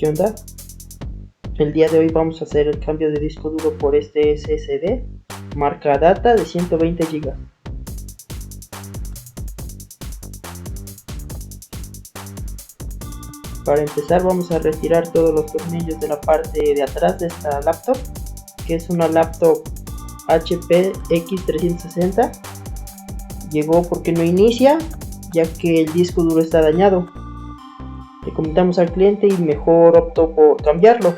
¿Qué onda? El día de hoy vamos a hacer el cambio de disco duro por este SSD marca data de 120 GB. Para empezar vamos a retirar todos los tornillos de la parte de atrás de esta laptop, que es una laptop HP X360. Llegó porque no inicia, ya que el disco duro está dañado. Le comentamos al cliente y mejor optó por cambiarlo.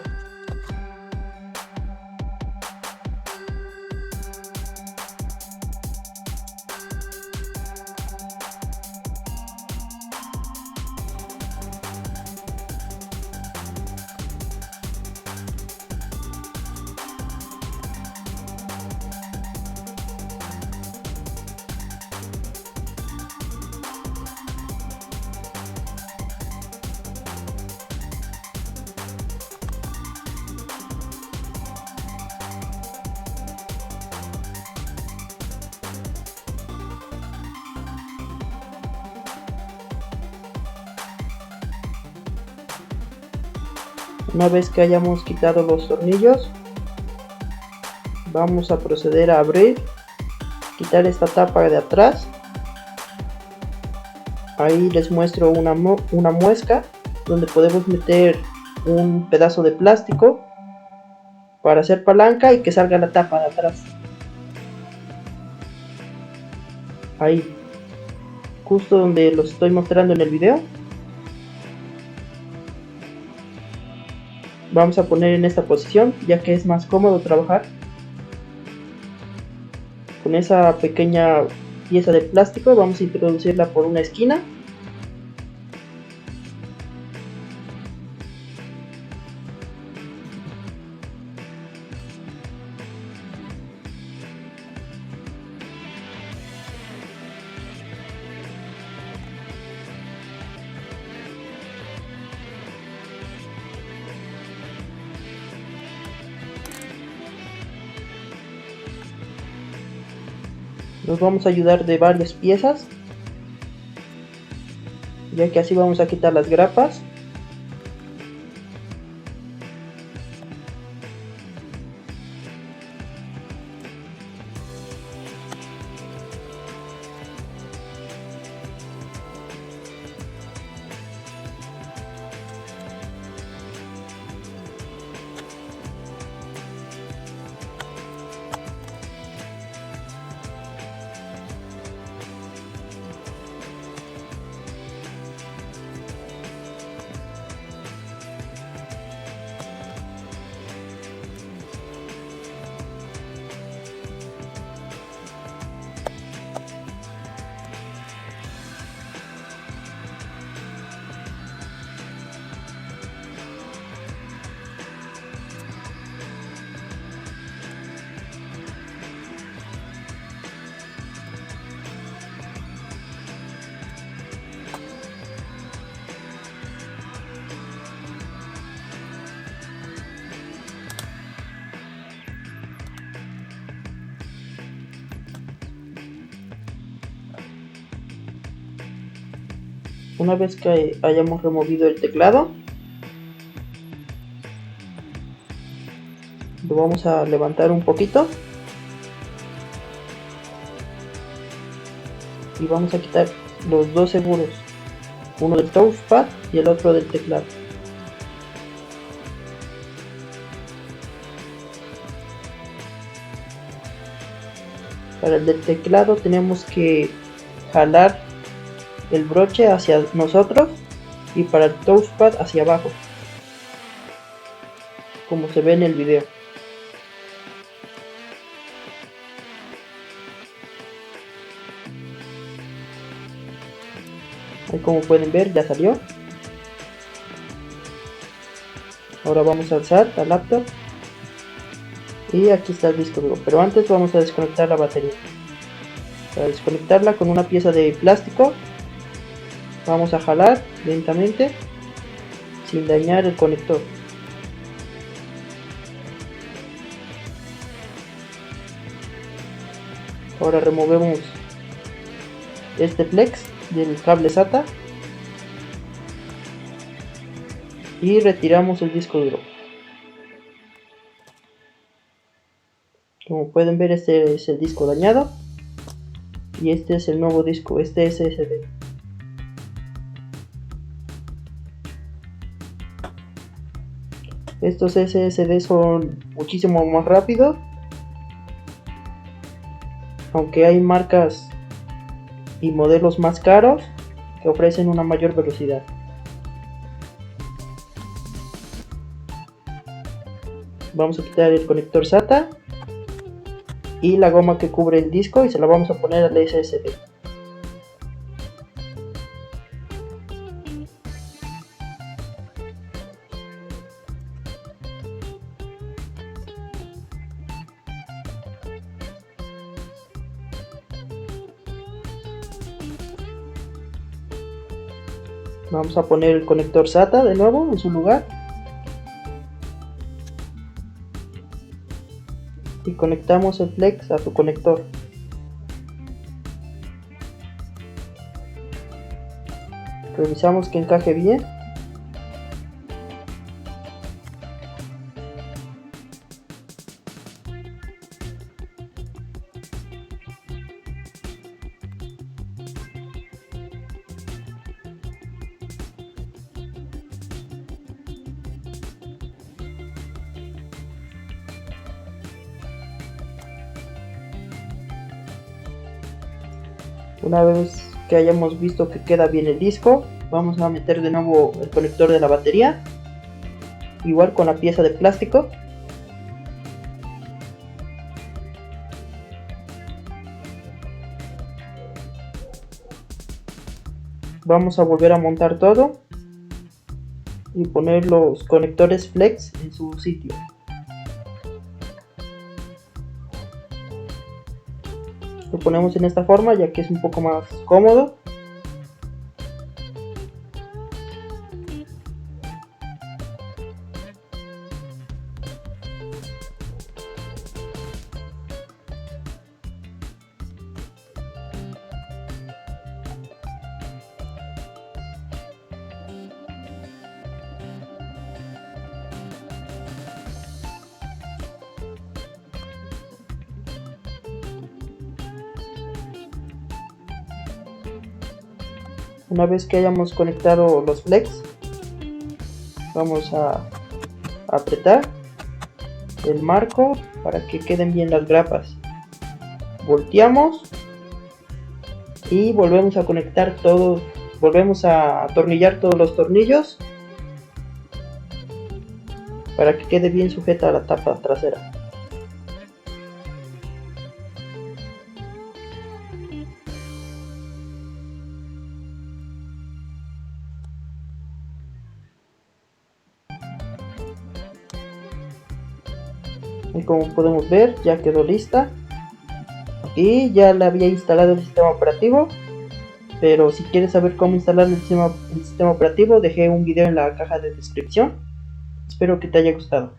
Una vez que hayamos quitado los tornillos, vamos a proceder a abrir, quitar esta tapa de atrás. Ahí les muestro una muesca donde podemos meter un pedazo de plástico para hacer palanca y que salga la tapa de atrás. Ahí, justo donde los estoy mostrando en el video. Vamos a poner en esta posición, ya que es más cómodo trabajar con esa pequeña pieza de plástico. Vamos a introducirla por una esquina. Nos vamos a ayudar de varias piezas, ya que así vamos a quitar las grapas. Una vez que hayamos removido el teclado, lo vamos a levantar un poquito y vamos a quitar los dos seguros, uno del touchpad y el otro del teclado. Para el del teclado tenemos que jalar el broche hacia nosotros y para el touchpad hacia abajo, como se ve en el video. Ahí, como pueden ver, ya salió. Ahora vamos a alzar la laptop y aquí está el disco duro, pero antes vamos a desconectar la batería. Para desconectarla con una pieza de plástico vamos a jalar lentamente sin dañar el conector. Ahora removemos este flex del cable SATA y retiramos el disco duro. Como pueden ver, este es el disco dañado y este es el nuevo disco, este SSD. Estos SSD son muchísimo más rápidos, aunque hay marcas y modelos más caros que ofrecen una mayor velocidad. Vamos a quitar el conector SATA y la goma que cubre el disco y se la vamos a poner al SSD. Vamos a poner el conector SATA de nuevo en su lugar y conectamos el flex a su conector. Revisamos que encaje bien. Una vez que hayamos visto que queda bien el disco, vamos a meter de nuevo el conector de la batería, igual con la pieza de plástico. Vamos a volver a montar todo y poner los conectores flex en su sitio. Lo ponemos en esta forma ya que es un poco más cómodo. Una vez que hayamos conectado los flex, vamos a apretar el marco para que queden bien las grapas. Volteamos y volvemos a conectar todo, volvemos a atornillar todos los tornillos para que quede bien sujeta a la tapa trasera. Y como podemos ver, ya quedó lista y ya le había instalado el sistema operativo, pero si quieres saber cómo instalar el sistema operativo, dejé un video en la caja de descripción. Espero que te haya gustado.